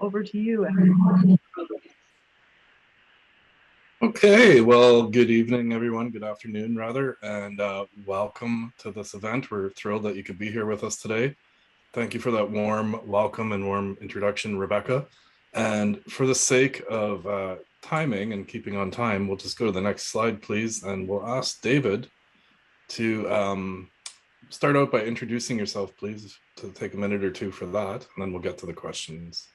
over to you. Okay, well, good evening, everyone. Good afternoon, rather, and welcome to this event. We're thrilled that you could be here with us today. Thank you for that warm welcome and warm introduction, Rebecca. And for the sake of timing and keeping on time, we'll just go to the next slide, please, and we'll ask David to start out by introducing yourself, please, to take a minute or two for that, and then we'll get to the questions.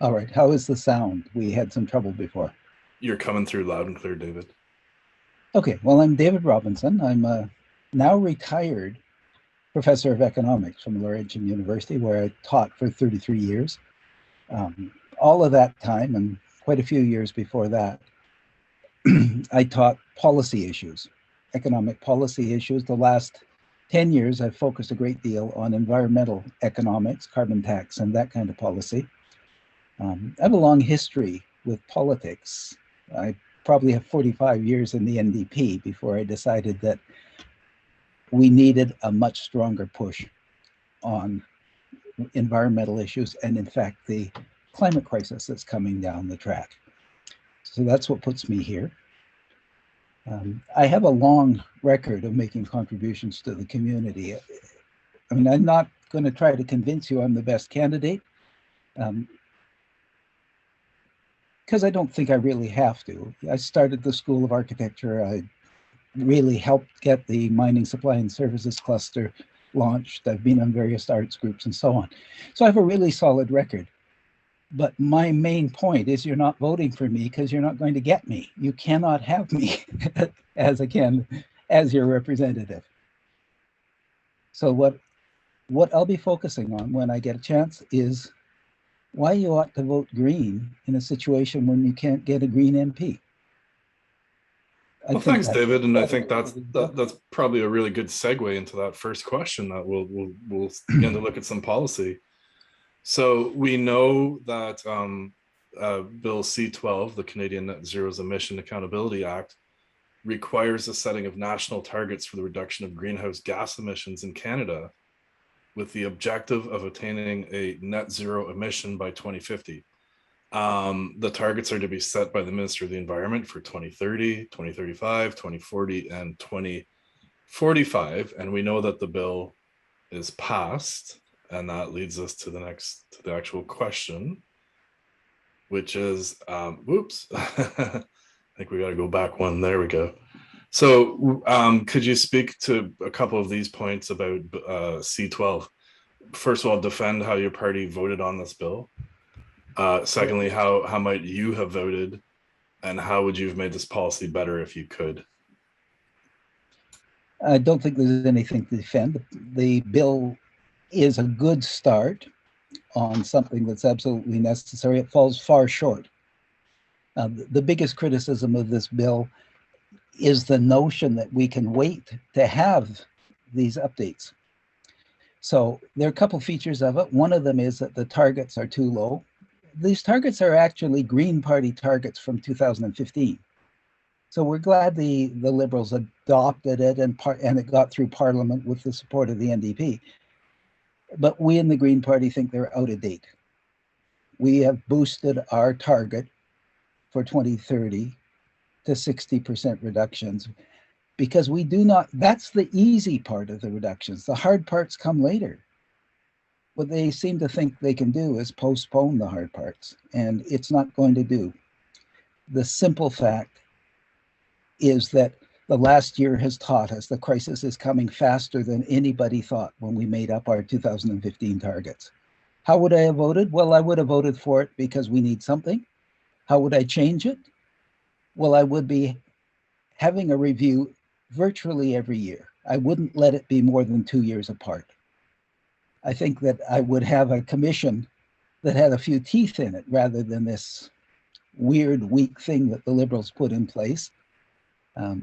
All right, how is the sound? We had some trouble before. You're coming through loud and clear, David. Okay, well, I'm David Robinson. I'm a now retired professor of economics from Laurentian University, where I taught for 33 years. All of that time, and quite a few years before that, I taught policy issues, economic policy issues. The last 10 years, I've focused a great deal on environmental economics, carbon tax, and that kind of policy. I have a long history with politics. I probably have 45 years in the NDP before I decided that we needed a much stronger push on environmental issues and, in fact, the climate crisis that's coming down the track. So that's what puts me here. I have a long record of making contributions to the community. I mean, I'm not going to try to convince you I'm the best candidate, because I don't think I really have to. I started the School of Architecture. I really helped get the Mining Supply and Services Cluster launched. I've been on various arts groups and so on. So I have a really solid record. But my main point is you're not voting for me because you're not going to get me. You cannot have me as your representative. So what I'll be focusing on when I get a chance is why you ought to vote Green in a situation when you can't get a Green MP. Well, thanks, David, and I think that's probably a really good segue into that first question that we'll begin to look at some policy. So we know that Bill C-12, the Canadian Net Zero Emission Accountability Act, requires the setting of national targets for the reduction of greenhouse gas emissions in Canada, with the objective of attaining a net zero emission by 2050. The targets are to be set by the Minister of the Environment for 2030, 2035, 2040, and 2045. And we know that the bill is passed, and that leads us to the actual question, which is, whoops, I think we got to go back one. There we go. So could you speak to a couple of these points about C-12? First of all, defend how your party voted on this bill. Secondly, how might you have voted, and how would you have made this policy better if you could? I don't think there's anything to defend. The bill is a good start on something that's absolutely necessary. It falls far short. The biggest criticism of this bill is the notion that we can wait to have these updates. So there are a couple features of it. One of them is that the targets are too low. These targets are actually Green Party targets from 2015. So we're glad the Liberals adopted it and it got through Parliament with the support of the NDP. But we in the Green Party think they're out of date. We have boosted our target for 2030 to 60% reductions, because we do not, that's the easy part of the reductions. The hard parts come later. What they seem to think they can do is postpone the hard parts, and it's not going to do. The simple fact is that the last year has taught us the crisis is coming faster than anybody thought when we made up our 2015 targets. How would I have voted? Well, I would have voted for it because we need something. How would I change it? Well, I would be having a review virtually every year. I wouldn't let it be more than 2 years apart. I think that I would have a commission that had a few teeth in it rather than this weird, weak thing that the Liberals put in place. The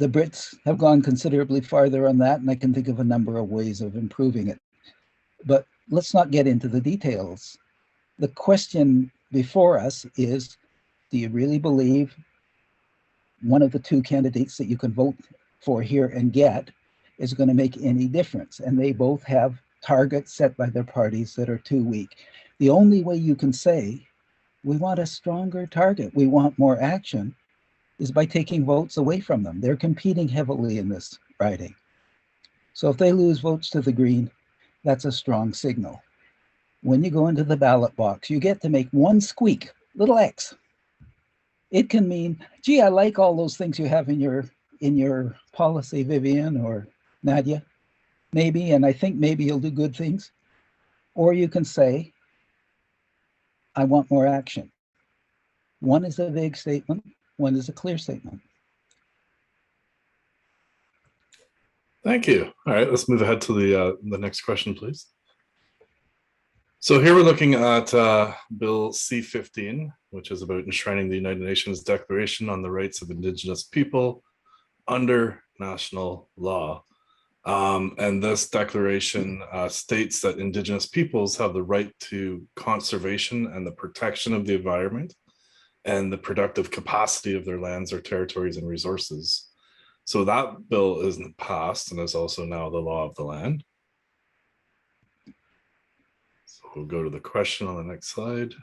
Brits have gone considerably farther on that, and I can think of a number of ways of improving it. But let's not get into the details. The question before us is, do you really believe one of the two candidates that you can vote for here and get is going to make any difference? And they both have targets set by their parties that are too weak. The only way you can say, we want a stronger target, we want more action, is by taking votes away from them. They're competing heavily in this riding. So if they lose votes to the Green, that's a strong signal. When you go into the ballot box, you get to make one squeak, little X. It can mean, gee, I like all those things you have in your policy, Vivian or Nadia, maybe, and I think maybe you'll do good things. Or you can say, I want more action. One is a vague statement, one is a clear statement. Thank you. All right, let's move ahead to the next question, please. So here we're looking at Bill C-15, which is about enshrining the United Nations Declaration on the Rights of Indigenous People under national law. And this declaration states that Indigenous peoples have the right to conservation and the protection of the environment and the productive capacity of their lands or territories and resources. So that bill isn't passed and is also now the law of the land. So we'll go to the question on the next slide.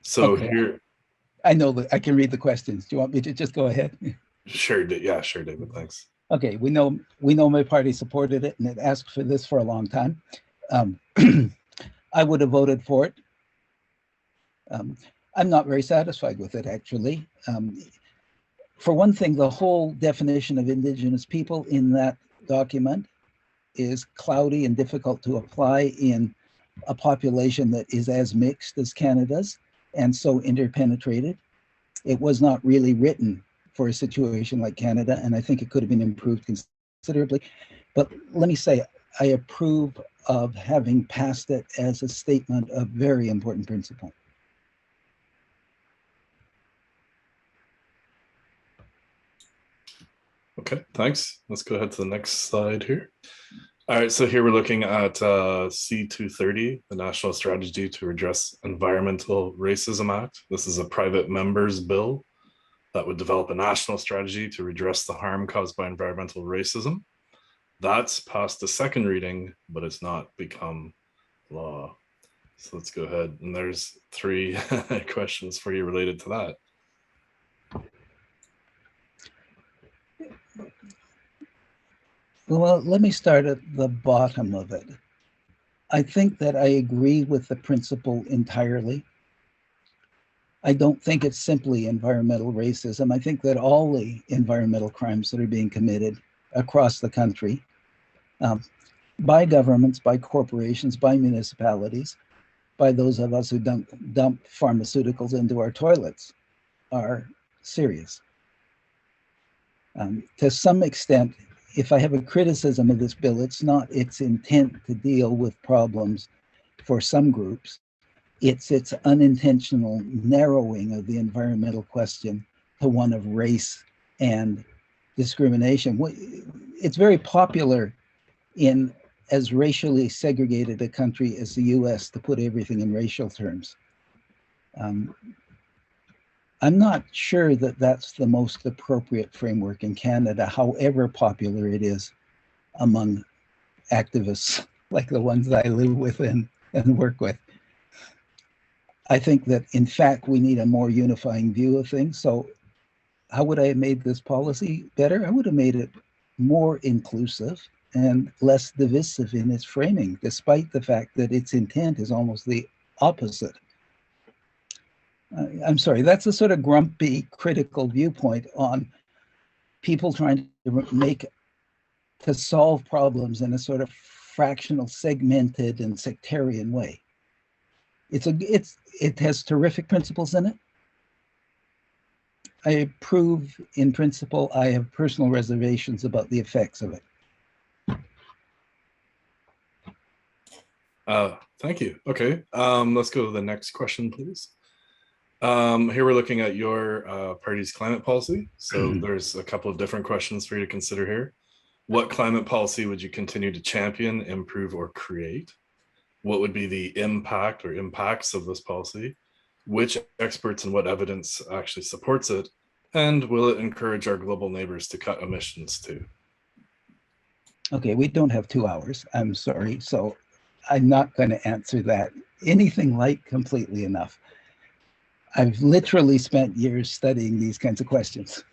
So okay. Here. I know that I can read the questions. Do you want me to just go ahead? Sure. Yeah, sure, David. Thanks. Okay, we know my party supported it and it asked for this for a long time. I would have voted for it. I'm not very satisfied with it, actually. For one thing, the whole definition of Indigenous people in that document is cloudy and difficult to apply in a population that is as mixed as Canada's and so interpenetrated. It was not really written for a situation like Canada, and I think it could have been improved considerably. But let me say, I approve of having passed it as a statement of very important principle. Okay, thanks. Let's go ahead to the next slide here. All right, so here we're looking at C-230, the National Strategy to Redress Environmental Racism Act. This is a private member's bill that would develop a national strategy to redress the harm caused by environmental racism. That's passed the second reading, but it's not become law. So let's go ahead. And there's 3 questions for you related to that. Well, let me start at the bottom of it. I think that I agree with the principle entirely. I don't think it's simply environmental racism. I think that all the environmental crimes that are being committed across the country by governments, by corporations, by municipalities, by those of us who dump pharmaceuticals into our toilets are serious. To some extent, if I have a criticism of this bill, it's not its intent to deal with problems for some groups. It's its unintentional narrowing of the environmental question to one of race and discrimination. It's very popular in as racially segregated a country as the US to put everything in racial terms. I'm not sure that that's the most appropriate framework in Canada, however popular it is among activists like the ones that I live with and work with. I think that, in fact, we need a more unifying view of things. So how would I have made this policy better? I would have made it more inclusive and less divisive in its framing, despite the fact that its intent is almost the opposite. I'm sorry, that's a sort of grumpy, critical viewpoint on people trying to solve problems in a sort of fractional, segmented, and sectarian way. It has terrific principles in it. I approve in principle. I have personal reservations about the effects of it. Thank you. Okay, let's go to the next question, please. Here we're looking at your party's climate policy. So there's a couple of different questions for you to consider here. What climate policy would you continue to champion, improve, or create? What would be the impact or impacts of this policy? Which experts and what evidence actually supports it? And will it encourage our global neighbors to cut emissions too? Okay, we don't have 2 hours. I'm sorry. So I'm not going to answer that anything like completely enough. I've literally spent years studying these kinds of questions,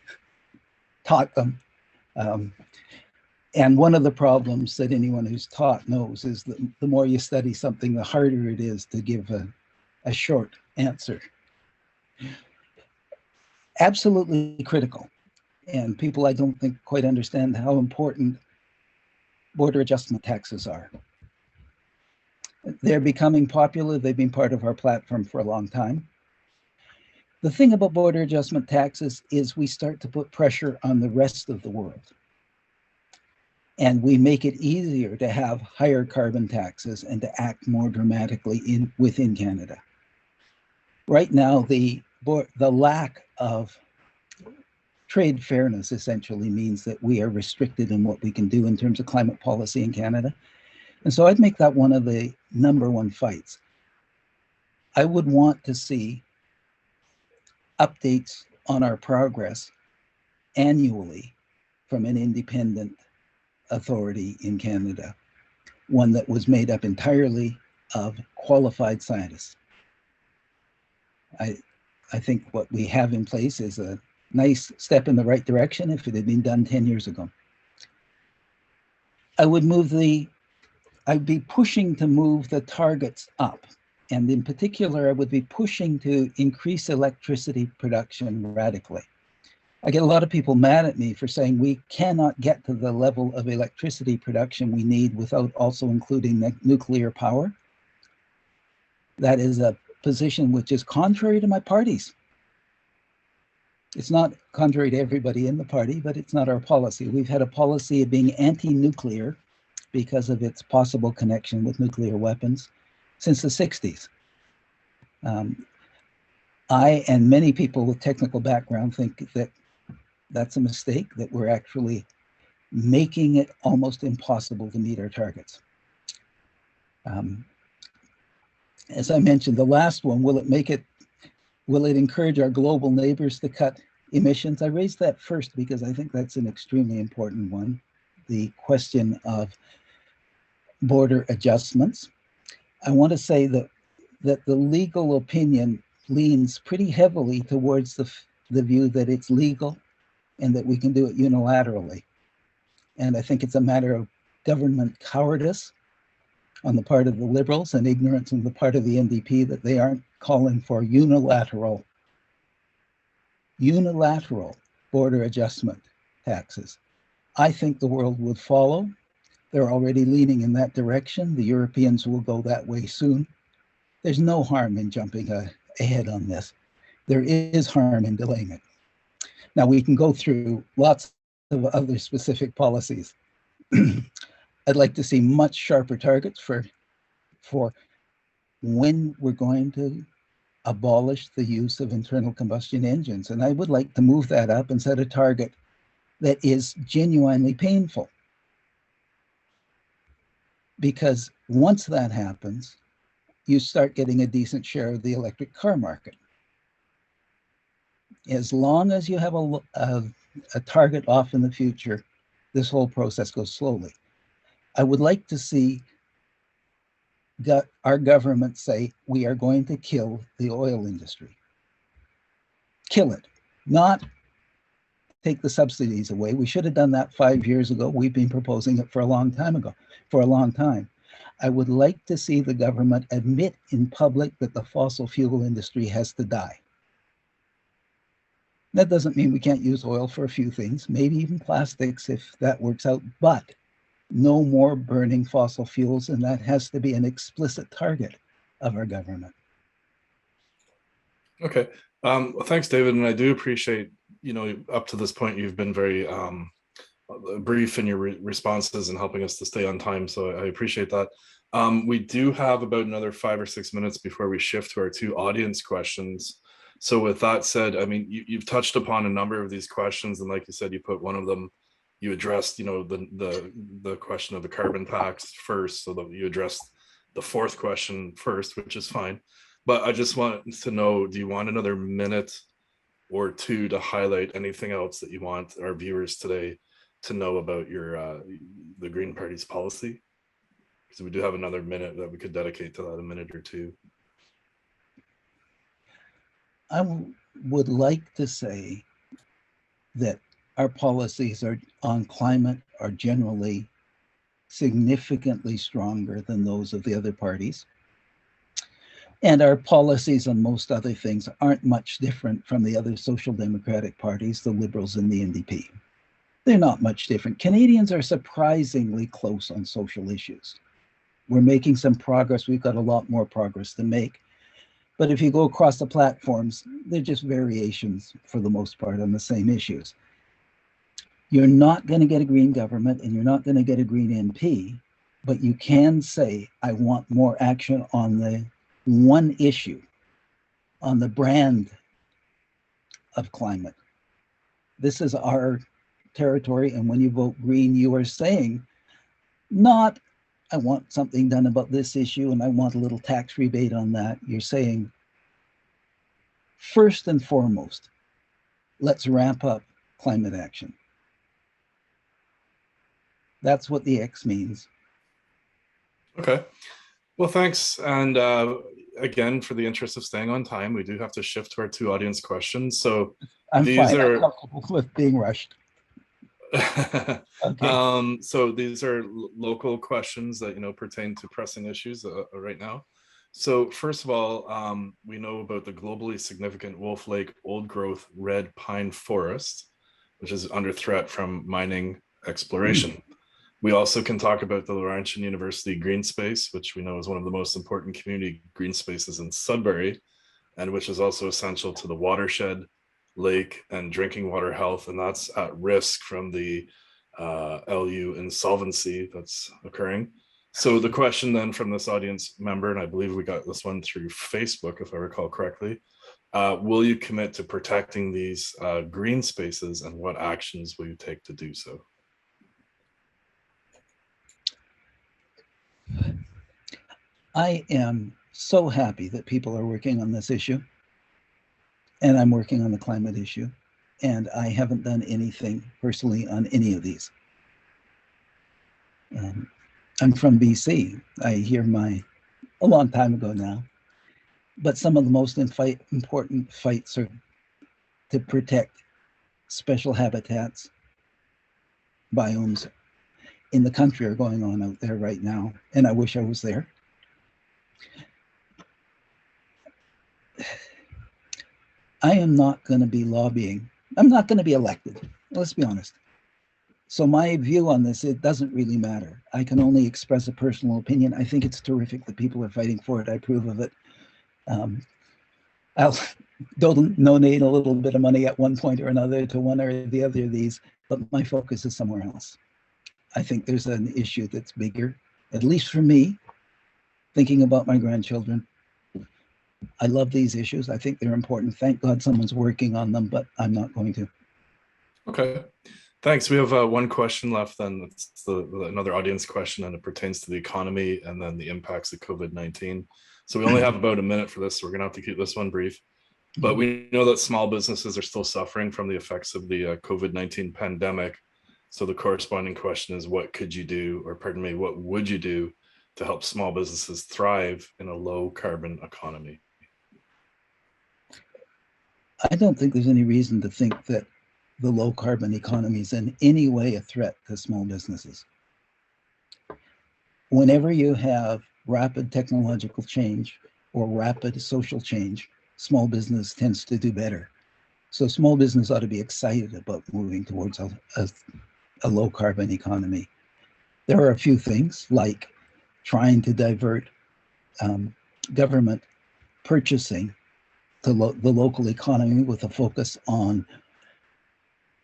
taught them. Um, and one of the problems that anyone who's taught knows is that the more you study something, the harder it is to give a short answer. Absolutely critical. And people, I don't think, quite understand how important border adjustment taxes are. They're becoming popular. They've been part of our platform for a long time. The thing about border adjustment taxes is we start to put pressure on the rest of the world. And we make it easier to have higher carbon taxes and to act more dramatically within Canada. Right now, the lack of trade fairness essentially means that we are restricted in what we can do in terms of climate policy in Canada. And so I'd make that one of the #1 fights. I would want to see updates on our progress annually from an independent authority in Canada, one that was made up entirely of qualified scientists. I think what we have in place is a nice step in the right direction if it had been done 10 years ago. I'd be pushing to move the targets up. And in particular, I would be pushing to increase electricity production radically. I get a lot of people mad at me for saying we cannot get to the level of electricity production we need without also including nuclear power. That is a position which is contrary to my party's. It's not contrary to everybody in the party, but it's not our policy. We've had a policy of being anti-nuclear because of its possible connection with nuclear weapons since the 60s. I and many people with technical background think that that's a mistake, that we're actually making it almost impossible to meet our targets. As I mentioned, the last one, will it encourage our global neighbors to cut emissions? I raised that first because I think that's an extremely important one. The question of border adjustments. I want to say that the legal opinion leans pretty heavily towards the view that it's legal and that we can do it unilaterally. And I think it's a matter of government cowardice on the part of the Liberals and ignorance on the part of the NDP that they aren't calling for unilateral border adjustment taxes. I think the world would follow. They're already leaning in that direction. The Europeans will go that way soon. There's no harm in jumping ahead on this. There is harm in delaying it. Now, we can go through lots of other specific policies. I'd like to see much sharper targets for when we're going to abolish the use of internal combustion engines. And I would like to move that up and set a target that is genuinely painful. Because once that happens, you start getting a decent share of the electric car market. As long as you have a target off in the future, this whole process goes slowly. I would like to see our government say, we are going to kill the oil industry. Kill it, not take the subsidies away. We should have done that 5 years ago. We've been proposing it for a long time. I would like to see the government admit in public that the fossil fuel industry has to die. That doesn't mean we can't use oil for a few things, maybe even plastics if that works out, but no more burning fossil fuels, and that has to be an explicit target of our government. Okay. Well, thanks, David. And I do appreciate, up to this point, you've been very brief in your responses and helping us to stay on time. So I appreciate that. We do have about another 5 or 6 minutes before we shift to our 2 audience questions. So with that said, I mean, you've touched upon a number of these questions, and like you said, you put one of them, you addressed, the question of the carbon tax first, so that you addressed the 4th question first, which is fine. But I just want to know, do you want another minute or 2 to highlight anything else that you want our viewers today to know about your the Green Party's policy? Because we do have another minute that we could dedicate to that, a minute or two. I would like to say that our policies on climate are generally significantly stronger than those of the other parties. And our policies on most other things aren't much different from the other social democratic parties, the Liberals and the NDP. They're not much different. Canadians are surprisingly close on social issues. We're making some progress. We've got a lot more progress to make. But if you go across the platforms, they're just variations for the most part on the same issues. You're not going to get a Green government and you're not going to get a Green MP, but you can say, I want more action on the one issue, on the brand of climate. This is our territory, and when you vote Green, you are saying, not, I want something done about this issue and I want a little tax rebate on that. You're saying, first and foremost, let's ramp up climate action. That's what the X means. Okay. Well, thanks. And again, for the interest of staying on time, we do have to shift to our two audience questions. So I'm comfortable with being rushed. Okay. So these are local questions that, pertain to pressing issues right now. So first of all, we know about the globally significant Wolf Lake old growth red pine forest, which is under threat from mining exploration. We also can talk about the Laurentian University Green Space, which we know is one of the most important community green spaces in Sudbury, and which is also essential to the watershed, lake, and drinking water health. And that's at risk from the LU insolvency that's occurring. So the question then from this audience member, and I believe we got this one through Facebook, if I recall correctly, will you commit to protecting these green spaces, and what actions will you take to do so? I am so happy that people are working on this issue, and I'm working on the climate issue, and I haven't done anything personally on any of these. I'm from BC. I hear a long time ago now, but some of the most important fights are to protect special habitats, biomes in the country are going on out there right now, and I wish I was there. I am not going to be lobbying. I'm not going to be elected. Let's be honest. So my view on this, it doesn't really matter. I can only express a personal opinion. I think it's terrific that people are fighting for it. I approve of it. I'll donate a little bit of money at one point or another to one or the other of these, but my focus is somewhere else. I think there's an issue that's bigger, at least for me, thinking about my grandchildren. I love these issues. I think they're important. Thank God someone's working on them, but I'm not going to. Okay. Thanks. We have one question left then. It's another audience question, and it pertains to the economy and then the impacts of COVID-19. So we only have about a minute for this, so we're going to have to keep this one brief. But we know that small businesses are still suffering from the effects of the COVID-19 pandemic. So the corresponding question is, what could you do, or pardon me, what would you do to help small businesses thrive in a low carbon economy? I don't think there's any reason to think that the low carbon economy is in any way a threat to small businesses. Whenever you have rapid technological change or rapid social change, small business tends to do better. So small business ought to be excited about moving towards a low carbon economy. There are a few things like trying to divert government purchasing to the local economy with a focus on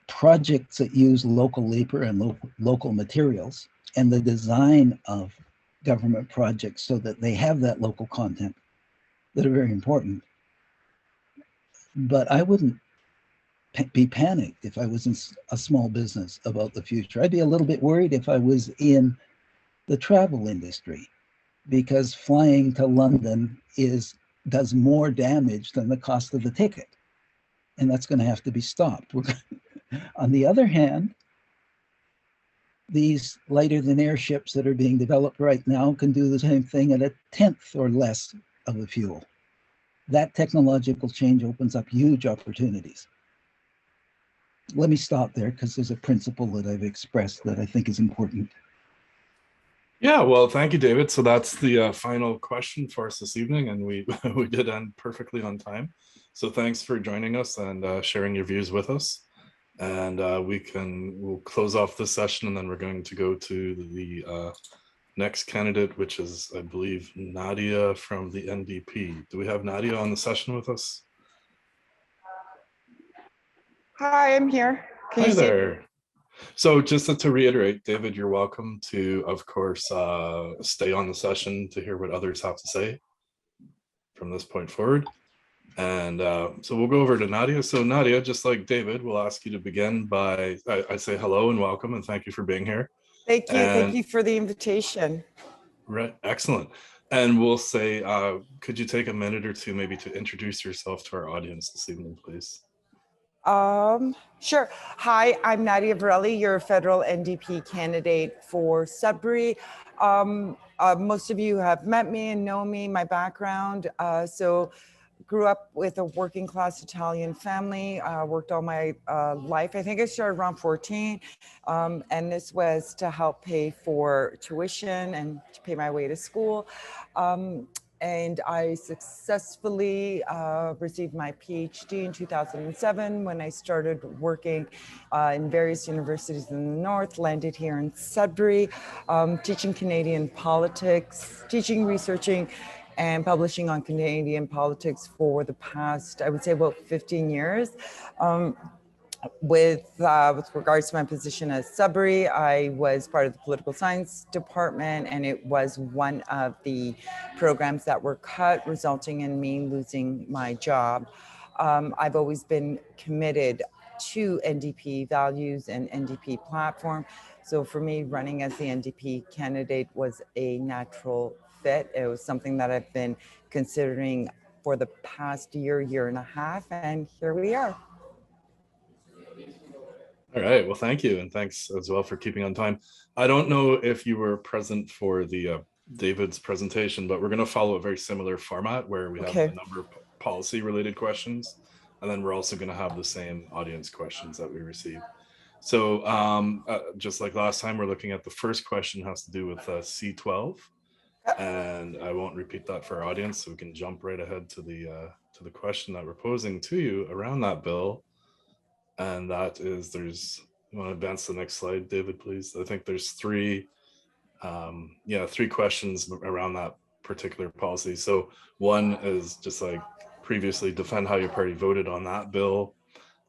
projects that use local labor and local materials, and the design of government projects so that they have that local content that are very important. But I wouldn't be panicked if I was in a small business about the future. I'd be a little bit worried if I was in the travel industry, because flying to London does more damage than the cost of the ticket, and that's going to have to be stopped. On the other hand, These lighter than air ships that are being developed right now can do the same thing at 1/10 or less of the fuel. That technological change opens up huge opportunities. Let me stop there because there's a principle that I've expressed that I think is important. Yeah, well, thank you, David. So that's the final question for us this evening, and we we did end perfectly on time. So thanks for joining us and sharing your views with us. And we'll close off this session, and then we're going to go to the next candidate, which is, I believe, Nadia from the NDP. Do we have Nadia on the session with us? Hi, I'm here. Hi there. So just to reiterate, David, you're welcome to, of course, stay on the session to hear what others have to say from this point forward. And so we'll go over to Nadia. So Nadia, just like David, we'll ask you to begin by, I say hello and welcome and thank you for being here. Thank you. Thank you for the invitation. Right. Excellent. And we'll say, could you take a minute or two maybe to introduce yourself to our audience this evening, please? Sure. Hi, I'm Nadia Varelli, your federal NDP candidate for Sudbury. Most of you have met me and know me, my background. So grew up with a working class Italian family, worked all my life. I think I started around 14. And this was to help pay for tuition and to pay my way to school. And I successfully received my PhD in 2007 when I started working in various universities in the North, landed here in Sudbury, teaching Canadian politics, teaching, researching, and publishing on Canadian politics for the past, I would say, about 15 years. With regards to my position as Sudbury, I was part of the political science department, and it was one of the programs that were cut, resulting in me losing my job. I've always been committed to NDP values and NDP platform. So for me, running as the NDP candidate was a natural fit. It was something that I've been considering for the past year and a half, and here we are. All right. Well, thank you. And thanks as well for keeping on time. I don't know if you were present for the David's presentation, but we're going to follow a very similar format where we have a number of policy related questions. And then we're also going to have the same audience questions that we received. So just like last time, we're looking at the first question has to do with C12. And I won't repeat that for our audience, so we can jump right ahead to the question that we're posing to you around that bill. And that is, you want to advance the next slide, David, please? I think there's three questions around that particular policy. So one is just like previously, defend how your party voted on that bill.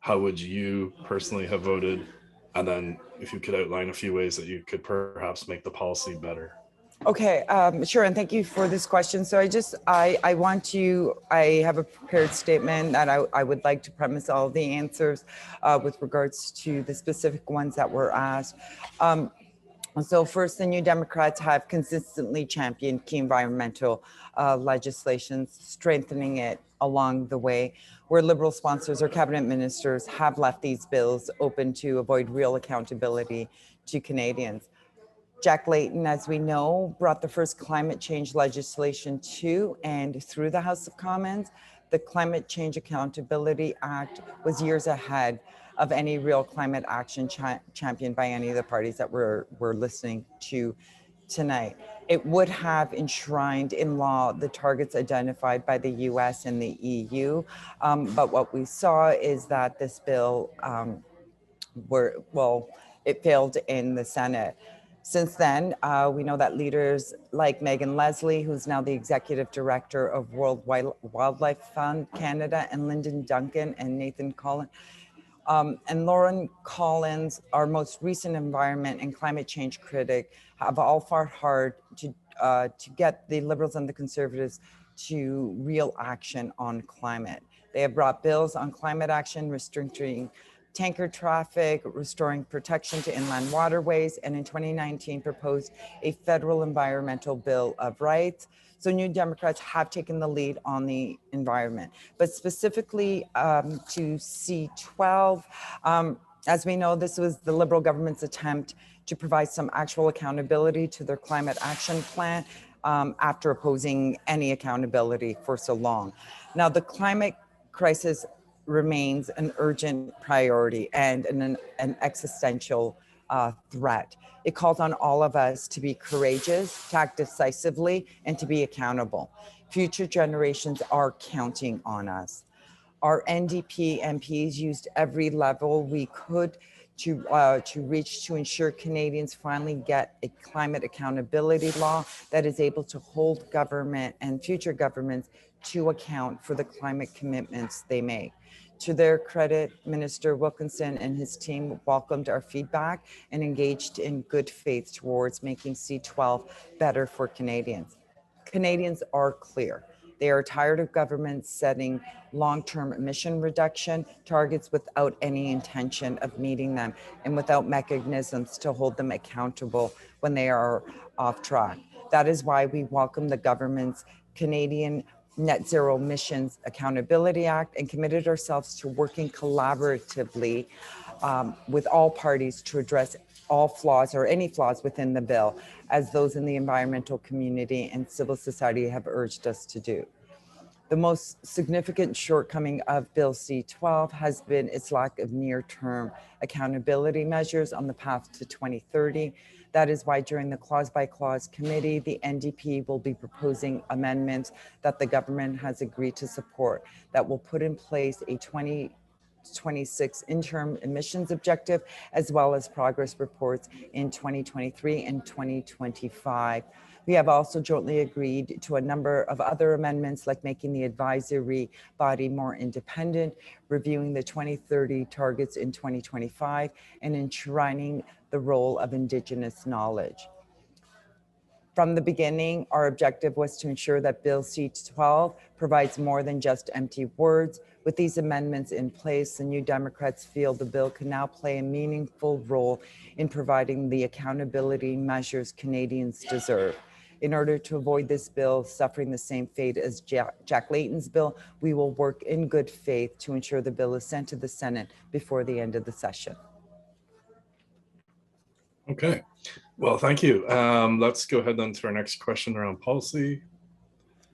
How would you personally have voted? And then if you could outline a few ways that you could perhaps make the policy better. Okay, sure, and thank you for this question. So I have a prepared statement that I would like to premise all the answers with regards to the specific ones that were asked. So first, the New Democrats have consistently championed key environmental legislation, strengthening it along the way, where Liberal sponsors or cabinet ministers have left these bills open to avoid real accountability to Canadians. Jack Layton, as we know, brought the first climate change legislation to and through the House of Commons. The Climate Change Accountability Act was years ahead of any real climate action championed by any of the parties that we're listening to tonight. It would have enshrined in law the targets identified by the US and the EU. But what we saw is that this bill, it failed in the Senate. Since then, we know that leaders like Megan Leslie, who's now the executive director of World Wildlife Fund Canada, and Lyndon Duncan and Nathan Collins, and Lauren Collins, our most recent environment and climate change critic, have all fought hard to get the Liberals and the Conservatives to real action on climate. They have brought bills on climate action, restricting tanker traffic, restoring protection to inland waterways, and in 2019 proposed a federal environmental bill of rights. So New Democrats have taken the lead on the environment, but specifically to C12, As we know, this was the Liberal government's attempt to provide some actual accountability to their climate action plan after opposing any accountability for so long. Now, the climate crisis remains an urgent priority and an existential threat. It calls on all of us to be courageous, to act decisively, and to be accountable. Future generations are counting on us. Our NDP MPs used every level we could to reach to ensure Canadians finally get a climate accountability law that is able to hold government and future governments to account for the climate commitments they make. To their credit, Minister Wilkinson and his team welcomed our feedback and engaged in good faith towards making C12 better for Canadians. Canadians are clear. They are tired of governments setting long-term emission reduction targets without any intention of meeting them and without mechanisms to hold them accountable when they are off track. That is why we welcome the government's Canadian Net Zero Emissions Accountability Act and committed ourselves to working collaboratively with all parties to address all flaws or any flaws within the bill, as those in the environmental community and civil society have urged us to do. The most significant shortcoming of Bill C12 has been its lack of near-term accountability measures on the path to 2030. That is why during the clause-by-clause committee, the NDP will be proposing amendments that the government has agreed to support that will put in place a 2026 interim emissions objective, as well as progress reports in 2023 and 2025. We have also jointly agreed to a number of other amendments, like making the advisory body more independent, reviewing the 2030 targets in 2025, and enshrining the role of Indigenous knowledge. From the beginning, our objective was to ensure that Bill C12 provides more than just empty words. With these amendments in place, the New Democrats feel the bill can now play a meaningful role in providing the accountability measures Canadians deserve. In order to avoid this bill suffering the same fate as Jack Layton's bill, we will work in good faith to ensure the bill is sent to the Senate before the end of the session. Okay, well, thank you. Let's go ahead then to our next question around policy.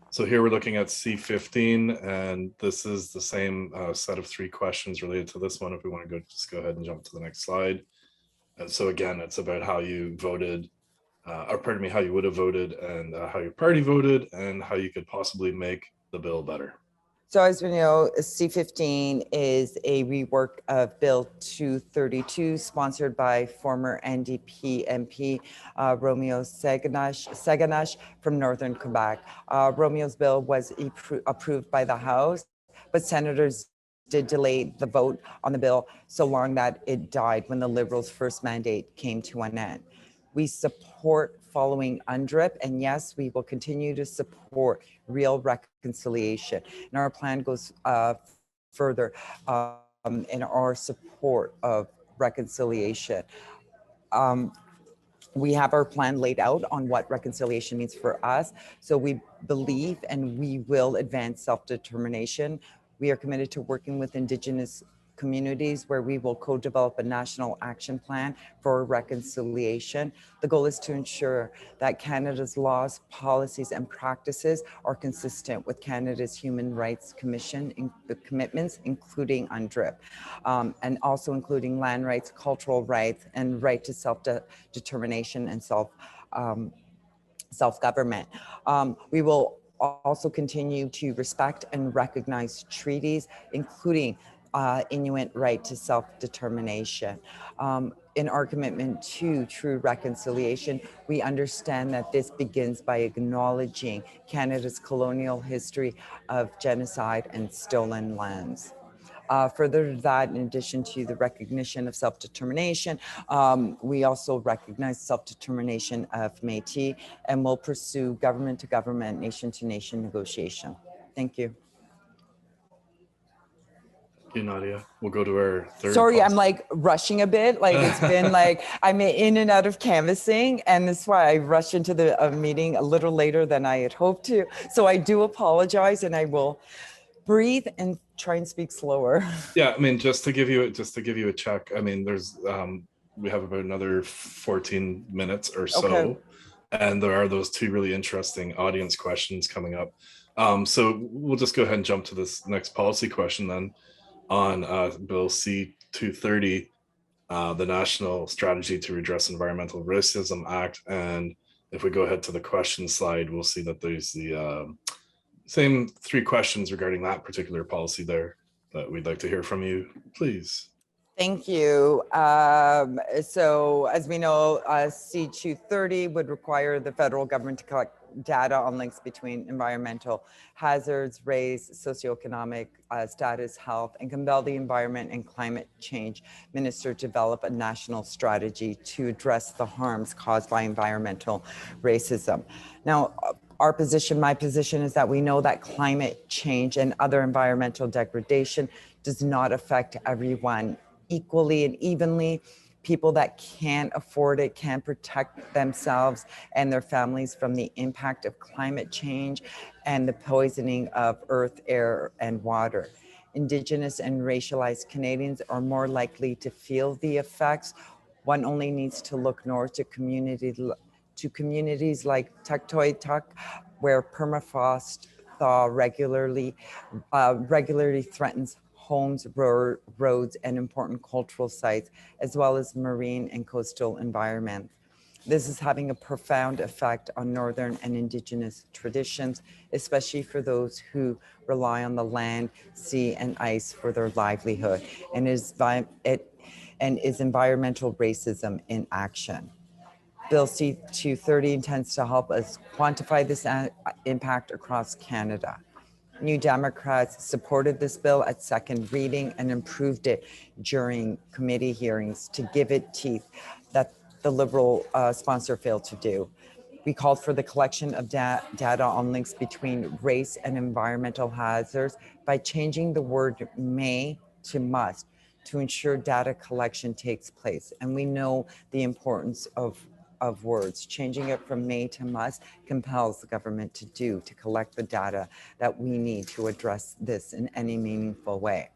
So here we're looking at C15, and this is the same set of 3 questions related to this one. If we want to just go ahead and jump to the next slide. And so again, it's about how you voted, or pardon me, how you would have voted and how your party voted and how you could possibly make the bill better. So as we know, C15 is a rework of Bill 232, sponsored by former NDP MP Romeo Saganash from Northern Quebec. Romeo's bill was approved by the House, but senators did delay the vote on the bill so long that it died when the Liberals' first mandate came to an end. We support following UNDRIP, and yes, we will continue to support real reconciliation. And our plan goes further in our support of reconciliation. We have our plan laid out on what reconciliation means for us. So we believe and we will advance self-determination. We are committed to working with Indigenous communities where we will co-develop a national action plan for reconciliation. The goal is to ensure that Canada's laws, policies, and practices are consistent with Canada's Human Rights Commission commitments, including UNDRIP, and also including land rights, cultural rights, and right to self-determination and self-government. We will also continue to respect and recognize treaties, including Inuit right to self-determination. In our commitment to true reconciliation, we understand that this begins by acknowledging Canada's colonial history of genocide and stolen lands. Further to that, in addition to the recognition of self-determination, we also recognize self-determination of Métis and will pursue government-to-government, nation-to-nation negotiation. Thank you. Thank you, Nadia. We'll go to our third. Sorry, I'm like rushing a bit. Like it's been like I'm in and out of canvassing, and that's why I rushed into the meeting a little later than I had hoped to. So I do apologize, and I will breathe and try and speak slower. Yeah, I mean, just to give you a check, I mean, there's we have about another 14 minutes or so. Okay. And there are those two really interesting audience questions coming up. So we'll just go ahead and jump to this next policy question then on Bill C-230, the National Strategy to Redress Environmental Racism Act. And if we go ahead to the question slide, we'll see that there's the same three questions regarding that particular policy there that we'd like to hear from you, please. Thank you. So as we know, C-230 would require the federal government to collect data on links between environmental hazards, race, socioeconomic status, health, and compel the Environment and Climate Change Minister to develop a national strategy to address the harms caused by environmental racism. Now, our position, my position, is that we know that climate change and other environmental degradation does not affect everyone equally and evenly. People that can't afford it can't protect themselves and their families from the impact of climate change and the poisoning of earth, air, and water. Indigenous and racialized Canadians are more likely to feel the effects. One only needs to look north to communities like Tuktoyaktuk, where permafrost thaw regularly threatens homes, roads, and important cultural sites, as well as marine and coastal environments. This is having a profound effect on Northern and Indigenous traditions, especially for those who rely on the land, sea, and ice for their livelihood, and is environmental racism in action. Bill C-230 intends to help us quantify this impact across Canada. New Democrats supported this bill at second reading and improved it during committee hearings to give it teeth that the Liberal sponsor failed to do. We called for the collection of data on links between race and environmental hazards by changing the word may to must to ensure data collection takes place. And we know the importance of words. Changing it from may to must compels the government to collect the data that we need to address this in any meaningful way.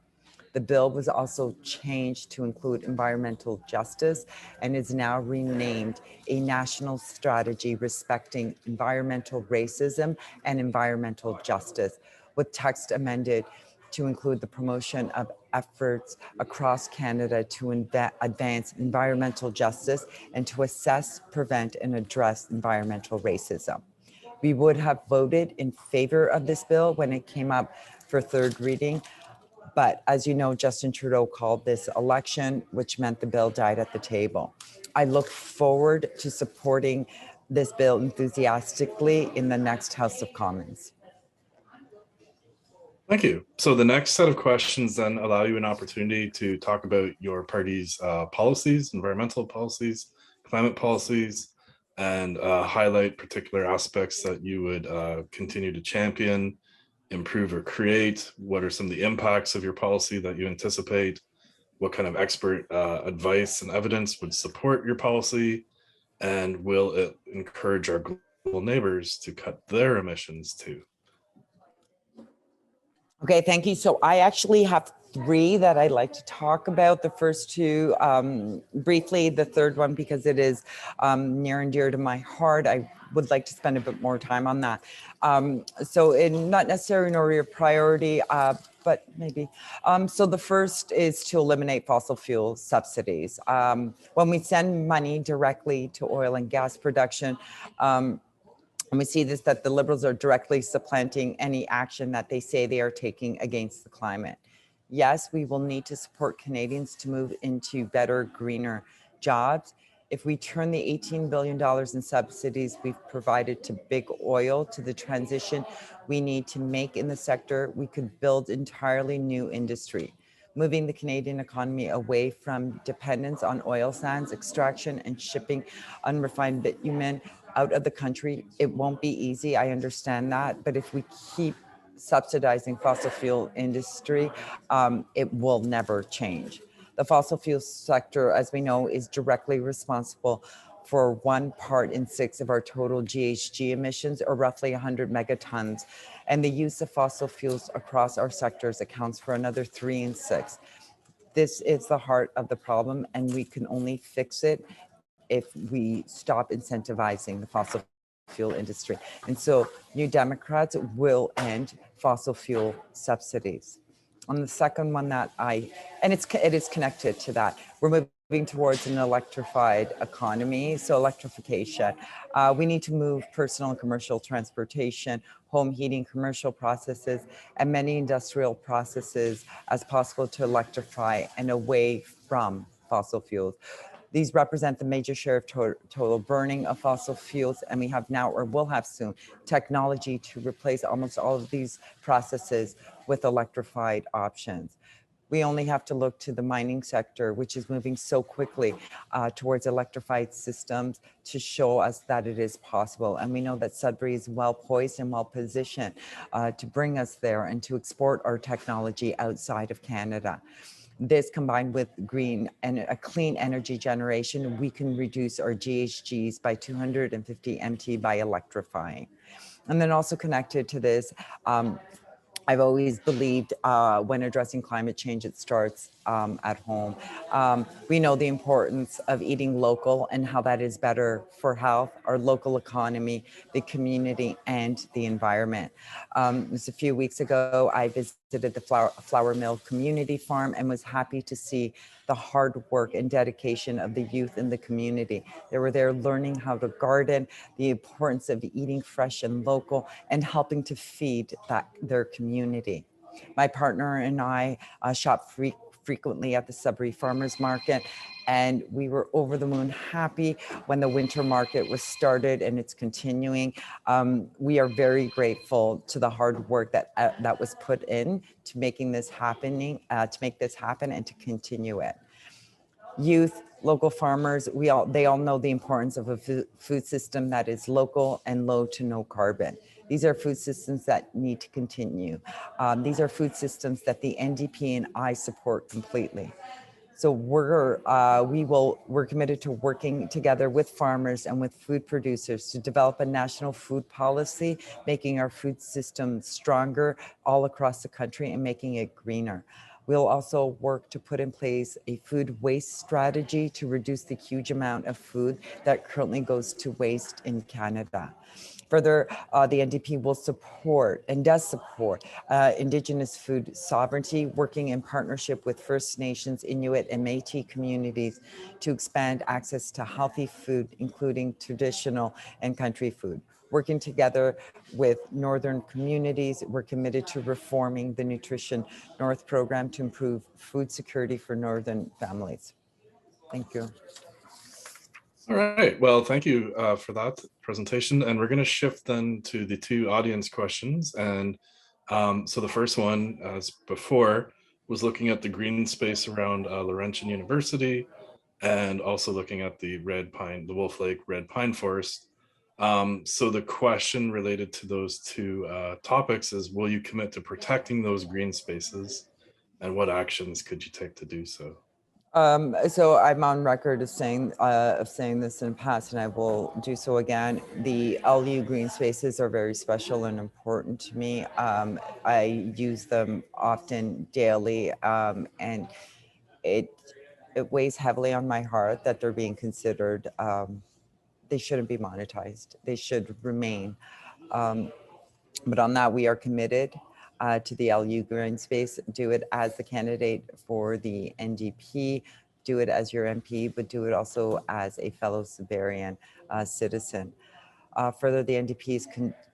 The bill was also changed to include environmental justice and is now renamed a national strategy respecting environmental racism and environmental justice, with text amended to include the promotion of efforts across Canada to advance environmental justice and to assess, prevent, and address environmental racism. We would have voted in favor of this bill when it came up for third reading, but as you know, Justin Trudeau called this election, which meant the bill died at the table. I look forward to supporting this bill enthusiastically in the next House of Commons. Thank you. So the next set of questions then allow you an opportunity to talk about your party's policies, environmental policies, climate policies, and highlight particular aspects that you would continue to champion, improve, or create. What are some of the impacts of your policy that you anticipate? What kind of expert advice and evidence would support your policy? And will it encourage our global neighbors to cut their emissions too? Okay, thank you. So I actually have three that I'd like to talk about. The first two, briefly, the third one, because it is near and dear to my heart. I would like to spend a bit more time on that. So in not necessarily in order of priority, but maybe. So the first is to eliminate fossil fuel subsidies. When we send money directly to oil and gas production, and we see this, that the Liberals are directly supplanting any action that they say they are taking against the climate. Yes, we will need to support Canadians to move into better, greener jobs. If we turn the $18 billion in subsidies we've provided to big oil to the transition we need to make in the sector, we could build entirely new industry, moving the Canadian economy away from dependence on oil sands extraction and shipping unrefined bitumen out of the country. It won't be easy, I understand that, but if we keep subsidizing fossil fuel industry, it will never change. The fossil fuel sector, as we know, is directly responsible for 1 part in 6 of our total GHG emissions, or roughly 100 megatons. And the use of fossil fuels across our sectors accounts for another 3 in 6. This is the heart of the problem, and we can only fix it if we stop incentivizing the fossil fuel industry. And so New Democrats will end fossil fuel subsidies. On the second one that it is connected to that, we're moving towards an electrified economy, so electrification. We need to move personal and commercial transportation, home heating, commercial processes, and many industrial processes as possible to electrify and away from fossil fuels. These represent the major share of total burning of fossil fuels, and we have now, or will have soon, technology to replace almost all of these processes with electrified options. We only have to look to the mining sector, which is moving so quickly towards electrified systems to show us that it is possible. And we know that Sudbury is well poised and well positioned to bring us there and to export our technology outside of Canada. This, combined with green and a clean energy generation, we can reduce our GHGs by 250 MT by electrifying. And then also connected to this, I've always believed when addressing climate change, it starts at home. We know the importance of eating local and how that is better for health, our local economy, the community, and the environment. Just a few weeks ago, I visited the Flour Mill Community Farm and was happy to see the hard work and dedication of the youth in the community. They were there learning how to garden, the importance of eating fresh and local, and helping to feed their community. My partner and I shop frequently at the Sudbury Farmers Market, and we were over the moon happy when the winter market was started and it's continuing. We are very grateful to the hard work that was put in to making this happening, to make this happen and to continue it. Youth, local farmers, they all know the importance of a food system that is local and low to no carbon. These are food systems that need to continue. These are food systems that the NDP and I support completely. So we're committed to working together with farmers and with food producers to develop a national food policy, making our food system stronger all across the country and making it greener. We'll also work to put in place a food waste strategy to reduce the huge amount of food that currently goes to waste in Canada. Further, the NDP will support and does support Indigenous food sovereignty, working in partnership with First Nations, Inuit, and Métis communities to expand access to healthy food, including traditional and country food. Working together with Northern communities, we're committed to reforming the Nutrition North program to improve food security for Northern families. Thank you. All right, well, thank you for that presentation. And we're going to shift then to the 2 audience questions. And so the first one, as before, was looking at the green space around Laurentian University and also looking at the Wolf Lake Red Pine Forest. So the question related to those 2 topics is, will you commit to protecting those green spaces, and what actions could you take to do so? So I'm on record of saying this in the past, and I will do so again. The LU green spaces are very special and important to me. I use them often daily, and it weighs heavily on my heart that they're being considered. They shouldn't be monetized. They should remain. But on that, we are committed to the LU green space. Do it as the candidate for the NDP, do it as your MP, but do it also as a fellow Sudburian citizen. Further, the NDP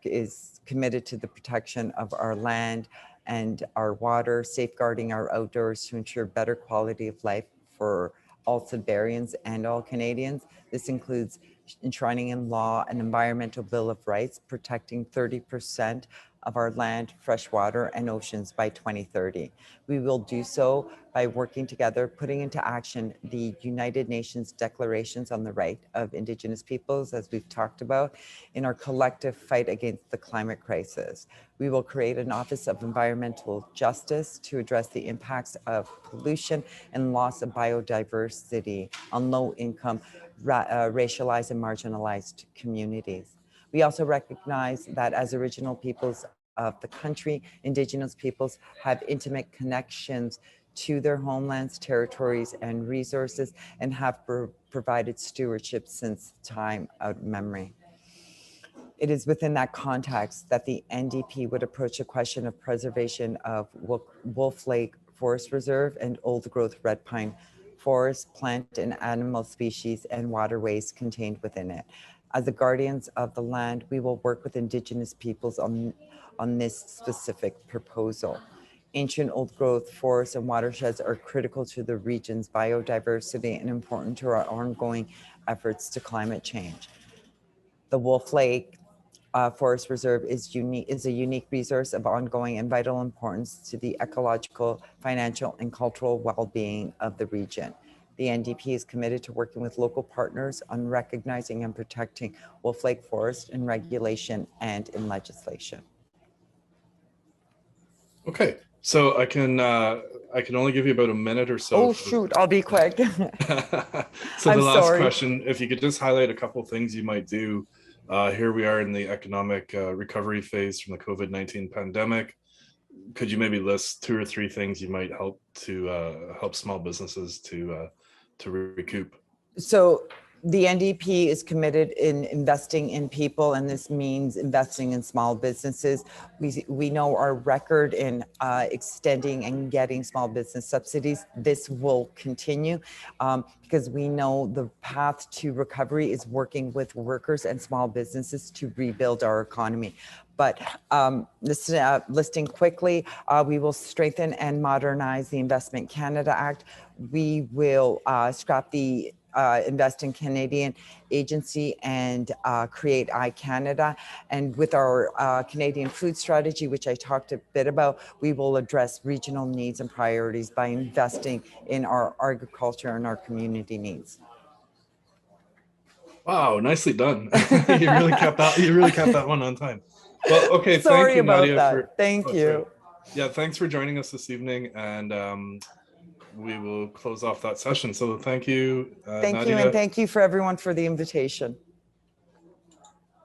is committed to the protection of our land and our water, safeguarding our outdoors to ensure better quality of life for all Sudburians and all Canadians. This includes enshrining in law an environmental bill of rights, protecting 30% of our land, fresh water, and oceans by 2030. We will do so by working together, putting into action the United Nations declarations on the right of Indigenous peoples, as we've talked about, in our collective fight against the climate crisis. We will create an Office of Environmental Justice to address the impacts of pollution and loss of biodiversity on low-income racialized and marginalized communities. We also recognize that as original peoples of the country, Indigenous peoples have intimate connections to their homelands, territories, and resources, and have provided stewardship since time out of memory. It is within that context that the NDP would approach the question of preservation of Wolf Lake Forest Reserve and old growth red pine forest, plant and animal species, and waterways contained within it. As the guardians of the land, we will work with Indigenous peoples on this specific proposal. Ancient old growth forests and watersheds are critical to the region's biodiversity and important to our ongoing efforts to climate change. The Wolf Lake Forest Reserve is a unique resource of ongoing and vital importance to the ecological, financial, and cultural well-being of the region. The NDP is committed to working with local partners on recognizing and protecting Wolf Lake Forest in regulation and in legislation. Okay, so I can only give you about a minute or so. Oh shoot, I'll be quick. So the last question, if you could just highlight a couple of things you might do. Here we are in the economic recovery phase from the COVID-19 pandemic. Could you maybe list 2 or 3 things you might help to help small businesses to recoup? So the NDP is committed in investing in people, and this means investing in small businesses. We know our record in extending and getting small business subsidies. This will continue because we know the path to recovery is working with workers and small businesses to rebuild our economy. But listing quickly, we will strengthen and modernize the Investment Canada Act. We will scrap the Invest in Canadian agency and create iCanada. And with our Canadian food strategy, which I talked a bit about, we will address regional needs and priorities by investing in our agriculture and our community needs. Wow, nicely done. You really kept that one on time. Well, okay, Sorry thank you, about Nadia. that. Thank you. Right. Yeah, thanks for joining us this evening, and we will close off that session. So thank you, thank Nadia. you, and thank you for everyone for the invitation.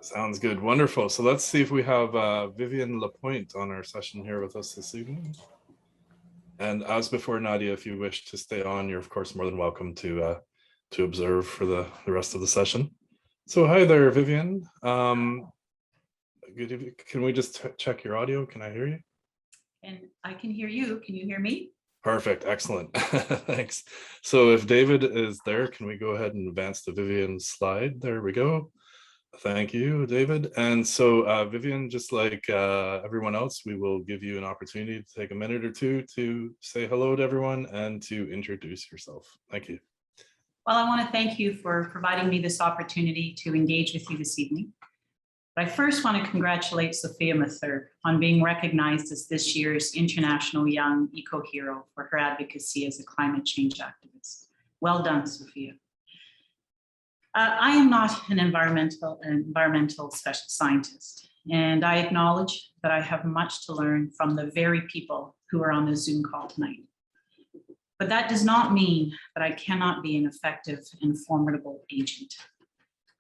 Sounds good. Wonderful. So let's see if we have Vivian Lapointe on our session here with us this evening. And as before, Nadia, if you wish to stay on, you're of course more than welcome to observe for the rest of the session. So hi there, Vivian. Can we just check your audio? Can I hear you? And I can hear you. Can you hear me? Perfect. Excellent. Thanks. So if David is there, can we go ahead and advance to Vivian's slide? There we go. Thank you, David. And so Vivian, just like everyone else, we will give you an opportunity to take a minute or two to say hello to everyone and to introduce yourself. Thank you. Well, I want to thank you for providing me this opportunity to engage with you this evening. But I first want to congratulate Sophia Mathur on being recognized as this year's International Young Eco-Hero for her advocacy as a climate change activist. Well done, Sophia. I am not an environmental special scientist, and I acknowledge that I have much to learn from the very people who are on the Zoom call tonight. But that does not mean that I cannot be an effective and formidable agent.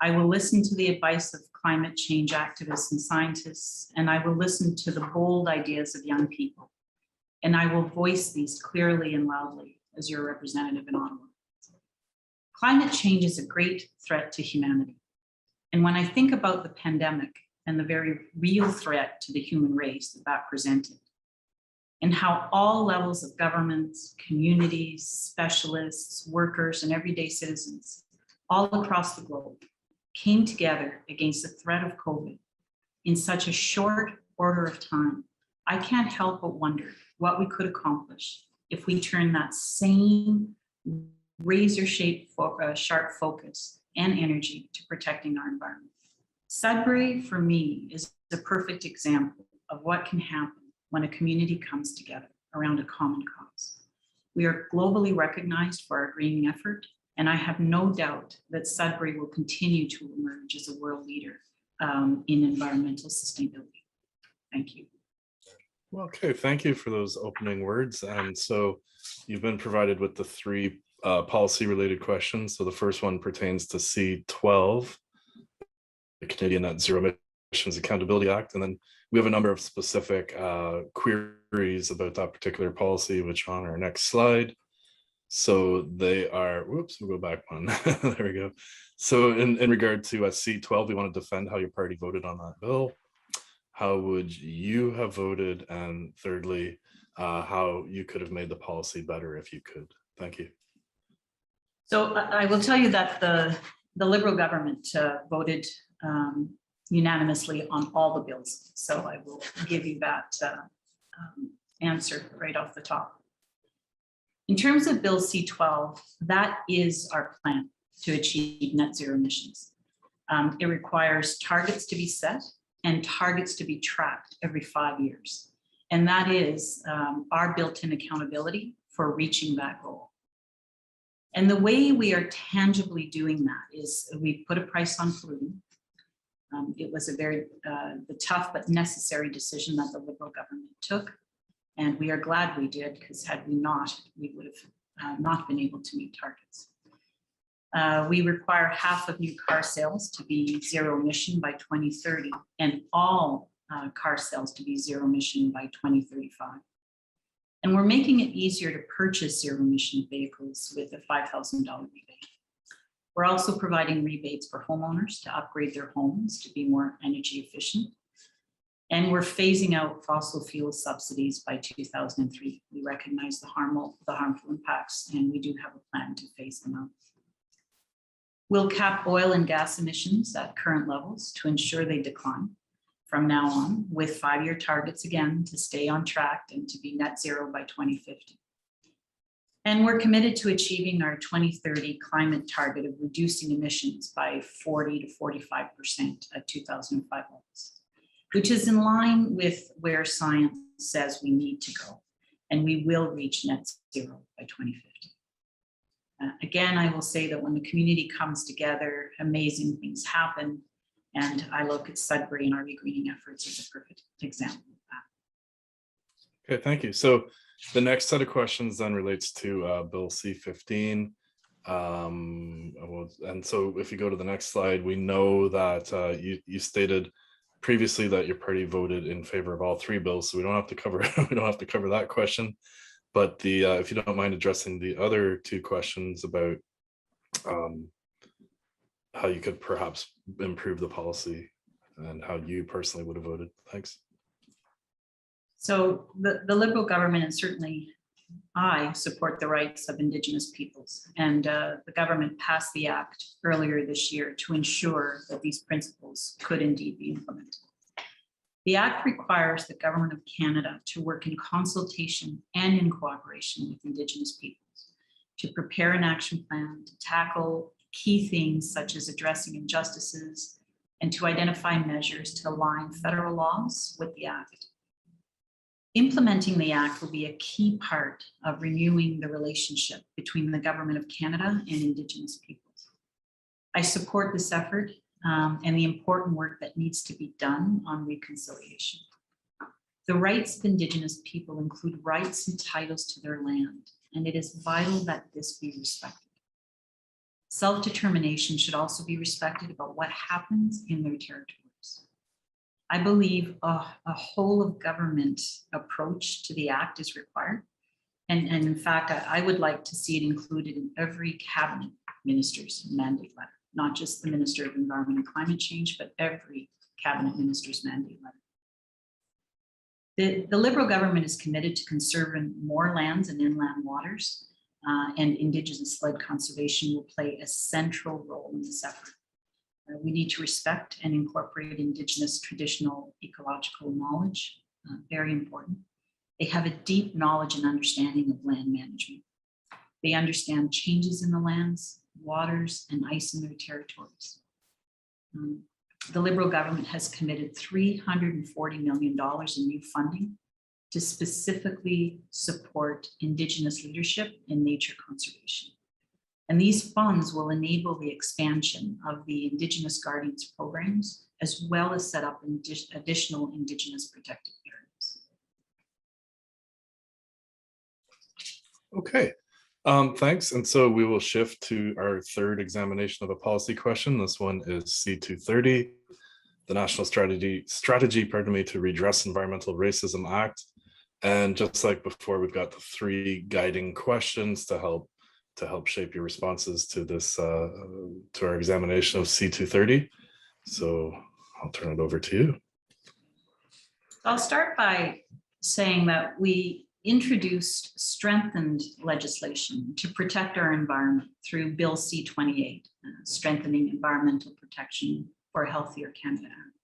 I will listen to the advice of climate change activists and scientists, and I will listen to the bold ideas of young people. And I will voice these clearly and loudly as your representative in Ottawa. Climate change is a great threat to humanity. And when I think about the pandemic and the very real threat to the human race that presented, and how all levels of governments, communities, specialists, workers, and everyday citizens all across the globe came together against the threat of COVID in such a short order of time, I can't help but wonder what we could accomplish if we turn that same razor-sharp focus and energy to protecting our environment. Sudbury, for me, is a perfect example of what can happen when a community comes together around a common cause. We are globally recognized for our greening effort, and I have no doubt that Sudbury will continue to emerge as a world leader in environmental sustainability. Thank you. Okay, thank you for those opening words. And so you've been provided with the 3 policy related questions. So the first one pertains to C12, the Canadian Net Zero Emissions Accountability Act. And then we have a number of specific queries about that particular policy, which are on our next slide. So they are, whoops, we'll go back one. There we go. So in regard to C12, we want to defend how your party voted on that bill. How would you have voted? And thirdly, how you could have made the policy better if you could. Thank you. So I will tell you that the Liberal government voted unanimously on all the bills. So I will give you that answer right off the top. In terms of Bill C12, that is our plan to achieve net zero emissions. It requires targets to be set and targets to be tracked every 5 years. And that is our built-in accountability for reaching that goal. And the way we are tangibly doing that is we put a price on polluting. It was a very the tough but necessary decision that the Liberal government took. And we are glad we did, because had we not, we would have not been able to meet targets. We require half of new car sales to be zero emission by 2030 and all car sales to be zero emission by 2035. And we're making it easier to purchase zero emission vehicles with a $5,000 rebate. We're also providing rebates for homeowners to upgrade their homes to be more energy efficient. And we're phasing out fossil fuel subsidies by 2003. We recognize the harmful impacts, and we do have a plan to phase them out. We'll cap oil and gas emissions at current levels to ensure they decline from now on, with 5-year targets again to stay on track and to be net zero by 2050. And we're committed to achieving our 2030 climate target of reducing emissions by 40 to 45% at 2005 levels, which is in line with where science says we need to go. And we will reach net zero by 2050. Again, I will say that when the community comes together, amazing things happen. And I look at Sudbury and our regreening efforts as a perfect example of that. Okay, thank you. So the next set of questions then relates to Bill C15. And so if you go to the next slide, we know that you stated previously that your party voted in favor of all 3 bills, so we don't have to cover that question. But if you don't mind addressing the other 2 questions about how you could perhaps improve the policy and how you personally would have voted. Thanks. So the Liberal government, and certainly I, support the rights of Indigenous peoples. And the government passed the act earlier this year to ensure that these principles could indeed be implemented. The Act requires the Government of Canada to work in consultation and in cooperation with Indigenous peoples to prepare an action plan to tackle key things such as addressing injustices and to identify measures to align federal laws with the Act. Implementing the Act will be a key part of renewing the relationship between the Government of Canada and Indigenous peoples. I support this effort and the important work that needs to be done on reconciliation. The rights of Indigenous people include rights and titles to their land, and it is vital that this be respected. Self-determination should also be respected about what happens in their territories. I believe a whole of government approach to the Act is required. And in fact, I would like to see it included in every cabinet minister's mandate letter, not just the Minister of Environment and Climate Change, but every cabinet minister's mandate letter. The Liberal government is committed to conserving more lands and inland waters, and Indigenous-led conservation will play a central role in this effort. We need to respect and incorporate Indigenous traditional ecological knowledge, very important. They have a deep knowledge and understanding of land management. They understand changes in the lands, waters, and ice in their territories. The Liberal government has committed $340 million in new funding to specifically support Indigenous leadership in nature conservation. And these funds will enable the expansion of the Indigenous Guardians programs, as well as set up additional Indigenous protected areas. Okay. Thanks. And so we will shift to our third examination of a policy question. This one is C230, the National Strategy, to Redress Environmental Racism Act. And just like before, we've got the three guiding questions to help shape your responses to this, to our examination of C230. So I'll turn it over to you. I'll start by saying that we introduced strengthened legislation to protect our environment through Bill C-28, Strengthening Environmental Protection for a Healthier Canada Act.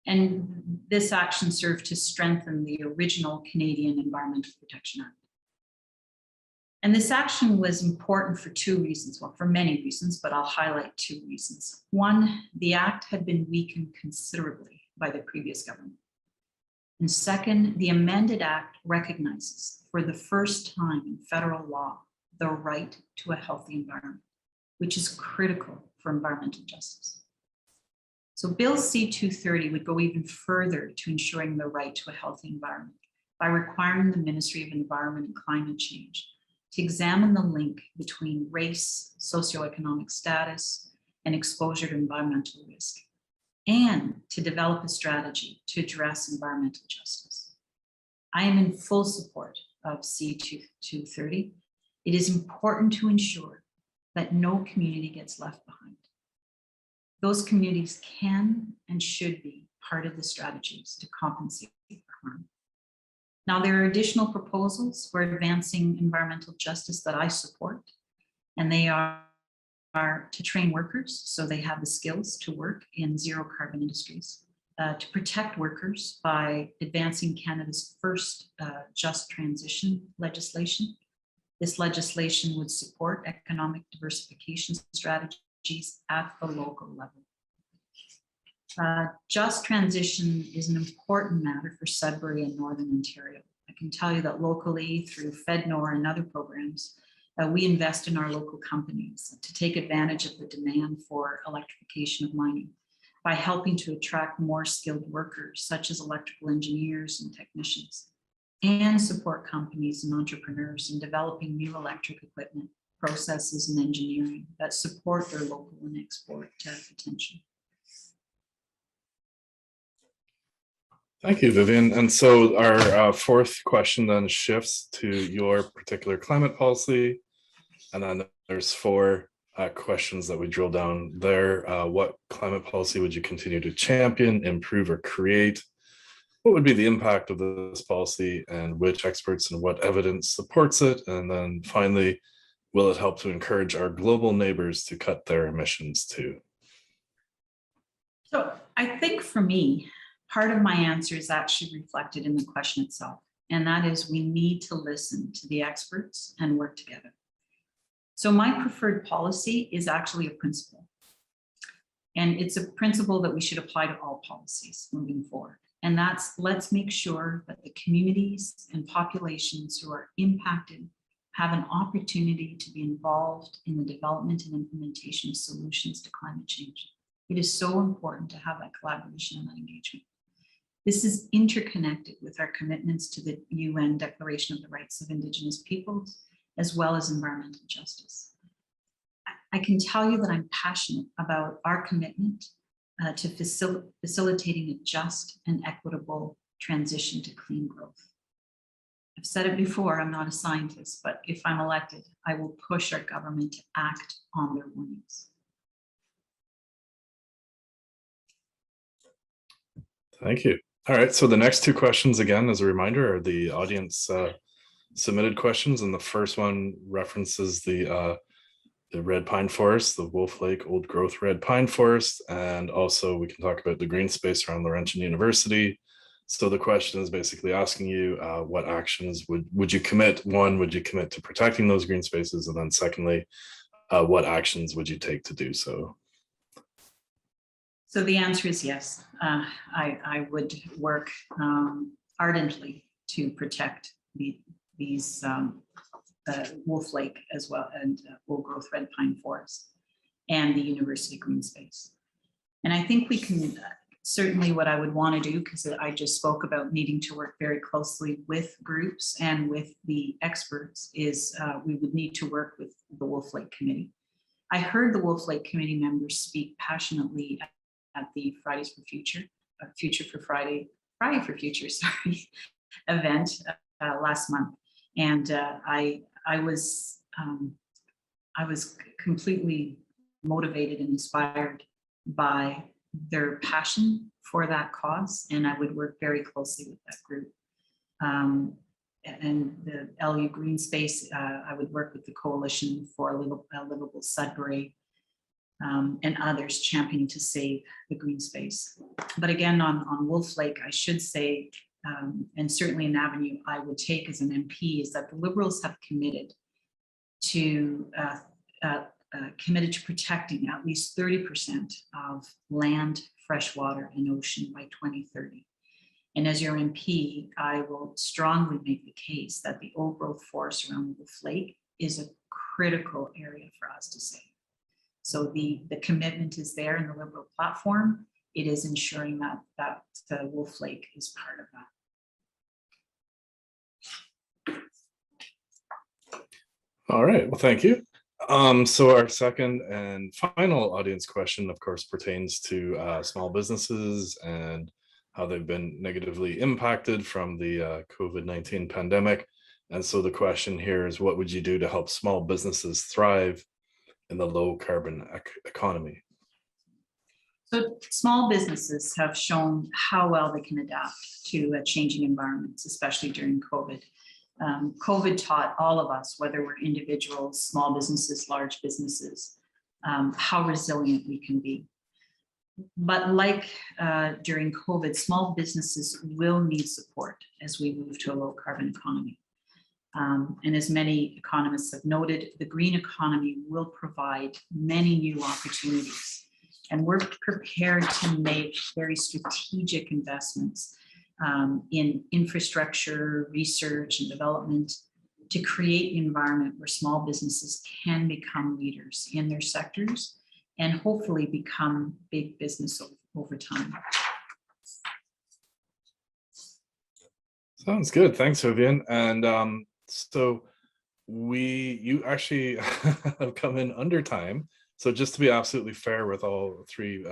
And this action served to strengthen the original Canadian Environmental Protection Act. And this action was important for two reasons, well, for many reasons, but I'll highlight two reasons. One, the act had been weakened considerably by the previous government. And second, the amended act recognizes for the first time in federal law the right to a healthy environment, which is critical for environmental justice. So Bill C-230 would go even further to ensuring the right to a healthy environment by requiring the Ministry of Environment and Climate Change to examine the link between race, socioeconomic status, and exposure to environmental risk, and to develop a strategy to address environmental justice. I am in full support of C-230. It is important to ensure that no community gets left behind. Those communities can and should be part of the strategies to compensate for harm. Now, there are additional proposals for advancing environmental justice that I support, and they are to train workers so they have the skills to work in zero carbon industries, to protect workers by advancing Canada's first just transition legislation. This legislation would support economic diversification strategies at the local level. Just transition is an important matter for Sudbury and Northern Ontario. I can tell you that locally through FedNor and other programs, we invest in our local companies to take advantage of the demand for electrification of mining by helping to attract more skilled workers such as electrical engineers and technicians, and support companies and entrepreneurs in developing new electric equipment, processes, and engineering that support their local and export potential. Thank you, Vivian. And so our fourth question then shifts to your particular climate policy. And then there's four questions that we drill down there. What climate policy would you continue to champion, improve, or create? What would be the impact of this policy, and which experts and what evidence supports it? And then finally, will it help to encourage our global neighbors to cut their emissions too? So I think for me, part of my answer is actually reflected in the question itself, and that is we need to listen to the experts and work together. So my preferred policy is actually a principle, and it's a principle that we should apply to all policies moving forward. And that's, let's make sure that the communities and populations who are impacted have an opportunity to be involved in the development and implementation of solutions to climate change. It is so important to have that collaboration and that engagement. This is interconnected with our commitments to the UN Declaration of the Rights of Indigenous Peoples, as well as environmental justice. I can tell you that I'm passionate about our commitment to facilitating a just and equitable transition to clean growth. I've said it before, I'm not a scientist, but if I'm elected, I will push our government to act on their warnings. Thank you. All right, so the next two questions, again, as a reminder, are the audience submitted questions. And the first one references the red pine forest, the Wolf Lake old growth red pine forest. And also we can talk about the green space around Laurentian University. So the question is basically asking you what actions would you commit? One, would you commit to protecting those green spaces? And then secondly, what actions would you take to do so? So the answer is yes. I would work ardently to protect these Wolf Lake as well, and old growth red pine forest and the university green space. And I think we can Certainly what I would want to do, because I just spoke about needing to work very closely with groups and with the experts, is we would need to work with the Wolf Lake Committee. I heard the Wolf Lake Committee members speak passionately at the Fridays for Future, Friday for Future, sorry, event last month. And I was completely motivated and inspired by their passion for that cause, and I would work very closely with that group. And the LU Green Space, I would work with the Coalition for a Livable Sudbury and others championing to save the green space. But again, on Wolf Lake, I should say, and certainly an avenue I would take as an MP, is that the Liberals have committed to protecting at least 30% of land, freshwater, and ocean by 2030. And as your MP, I will strongly make the case that the old growth forest around Wolf Lake is a critical area for us to save. So the commitment is there in the Liberal platform. It is ensuring that Wolf Lake is part of that. All right, well, thank you. So our second and final audience question, of course, pertains to small businesses and how they've been negatively impacted from the COVID-19 pandemic. And so the question here is, what would you do to help small businesses thrive in the low carbon economy? So small businesses have shown how well they can adapt to changing environments, especially during COVID. COVID taught all of us, whether we're individuals, small businesses, large businesses, how resilient we can be. But like during COVID, small businesses will need support as we move to a low carbon economy. And as many economists have noted, the green economy will provide many new opportunities. And we're prepared to make very strategic investments in infrastructure, research, and development to create an environment where small businesses can become leaders in their sectors and hopefully become big business over time. Sounds good. Thanks, Vivian. And so you actually have come in under time. So just to be absolutely fair with all three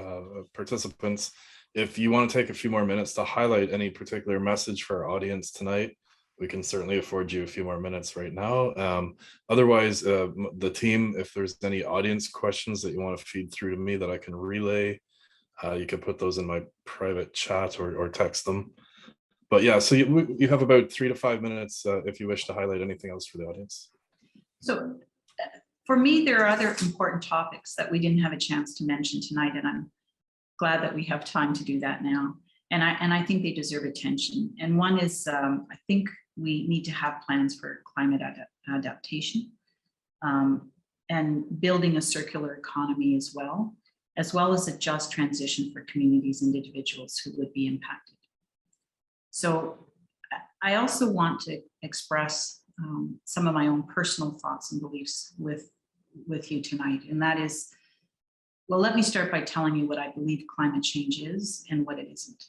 participants, if you want to take a few more minutes to highlight any particular message for our audience tonight, we can certainly afford you a few more minutes right now. Otherwise, the team, if there's any audience questions that you want to feed through to me that I can relay, you can put those in my private chat or text them. But yeah, so you have about 3 to 5 minutes if you wish to highlight anything else for the audience. So for me, there are other important topics that we didn't have a chance to mention tonight, and I'm glad that we have time to do that now. And I think they deserve attention. And one is, I think we need to have plans for climate adaptation and building a circular economy as well as a just transition for communities and individuals who would be impacted. So I also want to express some of my own personal thoughts and beliefs with you tonight. And that is, well, let me start by telling you what I believe climate change is and what it isn't.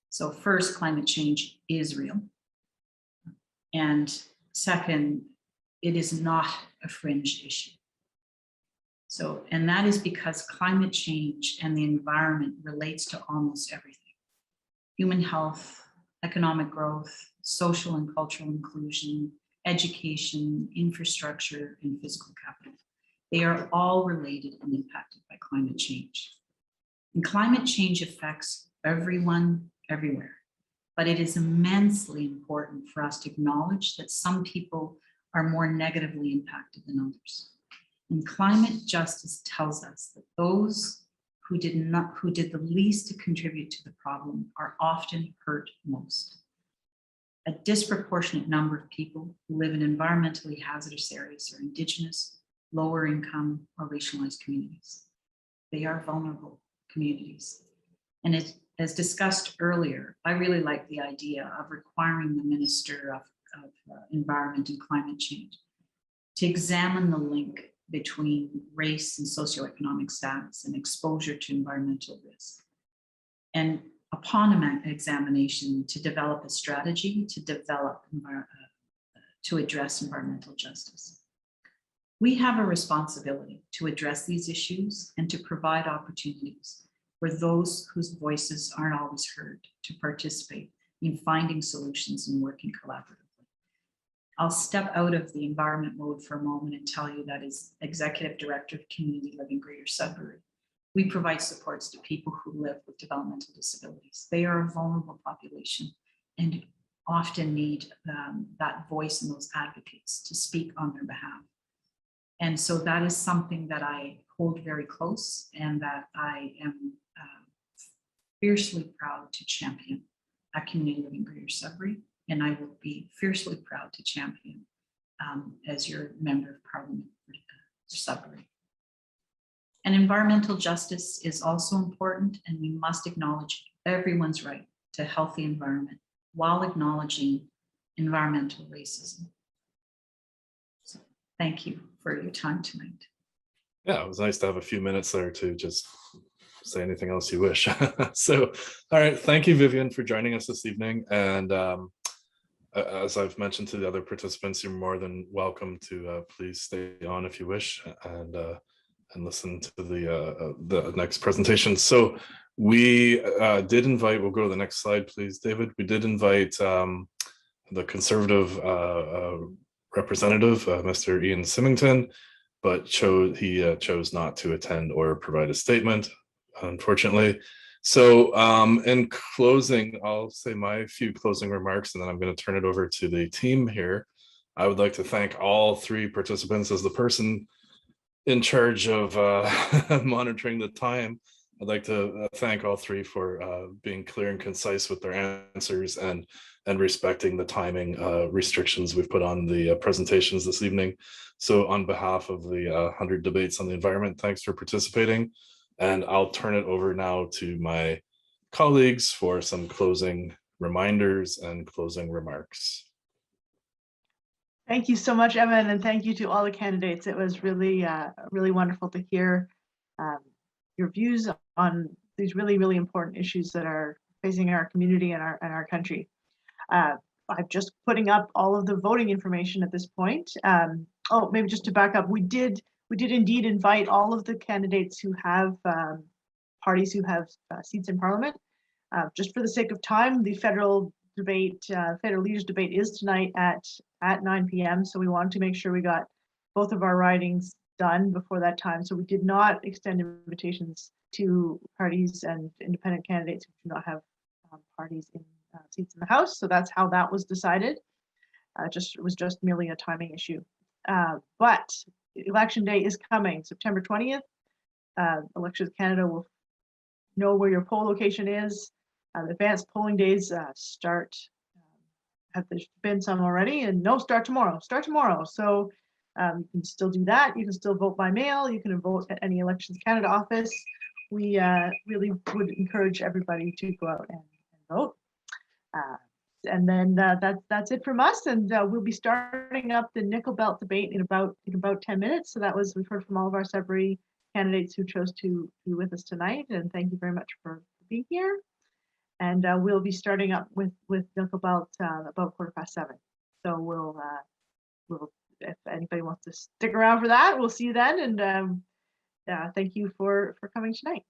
So first, climate change is real. And second, it is not a fringe issue. So, and that is because climate change and the environment relates to almost everything. Human health, economic growth, social and cultural inclusion, education, infrastructure, and physical capital. They are all related and impacted by climate change. And climate change affects everyone, everywhere. But it is immensely important for us to acknowledge that some people are more negatively impacted than others. And climate justice tells us that those who did the least to contribute to the problem are often hurt most. A disproportionate number of people who live in environmentally hazardous areas are Indigenous, lower income, or racialized communities. They are vulnerable communities. And as discussed earlier, I really like the idea of requiring the Minister of Environment and Climate Change to examine the link between race and socioeconomic status and exposure to environmental risk. and upon examination to develop a strategy to address environmental justice. We have a responsibility to address these issues and to provide opportunities for those whose voices aren't always heard to participate in finding solutions and working collaboratively. I'll step out of the environment mode for a moment and tell you that as Executive Director of Community Living Greater Sudbury, we provide supports to people who live with developmental disabilities. They are a vulnerable population and often need that voice and those advocates to speak on their behalf. And so that is something that I hold very close and that I am fiercely proud to champion at Community Living Greater Sudbury. And I will be fiercely proud to champion as your Member of Parliament for Sudbury. And environmental justice is also important, and we must acknowledge everyone's right to a healthy environment while acknowledging environmental racism. So thank you for your time tonight. Yeah, it was nice to have a few minutes there to just say anything else you wish. So, all right, thank you, Vivian, for joining us this evening. And as I've mentioned to the other participants, you're more than welcome to please stay on if you wish and listen to the next presentation. So we did invite, we'll go to the next slide, please, David. We did invite the Conservative representative, Mr. Ian Symington, but he chose not to attend or provide a statement, unfortunately. So in closing, I'll say my few closing remarks, and then I'm going to turn it over to the team here. I would like to thank all three participants. As the person in charge of monitoring the time, I'd like to thank all three for being clear and concise with their answers and respecting the timing restrictions we've put on the presentations this evening. So on behalf of the 100 Debates on the Environment, thanks for participating. And I'll turn it over now to my colleagues for some closing reminders and closing remarks. Thank you so much, Evan, and thank you to all the candidates. It was really, really wonderful to hear your views on these really, really important issues that are facing our community and our country. I'm just putting up all of the voting information at this point. Oh, maybe just to back up, we did indeed invite all of the candidates who have parties who have seats in Parliament. Just for the sake of time, the federal leaders debate is tonight at 9 p.m. So we wanted to make sure we got both of our ridings done before that time. So we did not extend invitations to parties and independent candidates who do not have parties in seats in the House. So that's how that was decided. It was just merely a timing issue. But election day is coming, September 20th. Elections Canada will know where your poll location is. Advanced polling days start. There's been some already, and no, start tomorrow. Start tomorrow. So you can still do that. You can still vote by mail. You can vote at any Elections Canada office. We really would encourage everybody to go out and vote. And then that's it from us. And we'll be starting up the Nickel Belt debate in about 10 minutes. So we've heard from all of our Sudbury candidates who chose to be with us tonight. And thank you very much for being here. And we'll be starting up with Nickel Belt about 7:15. So we'll if anybody wants to stick around for that, we'll see you then. And thank you for coming tonight.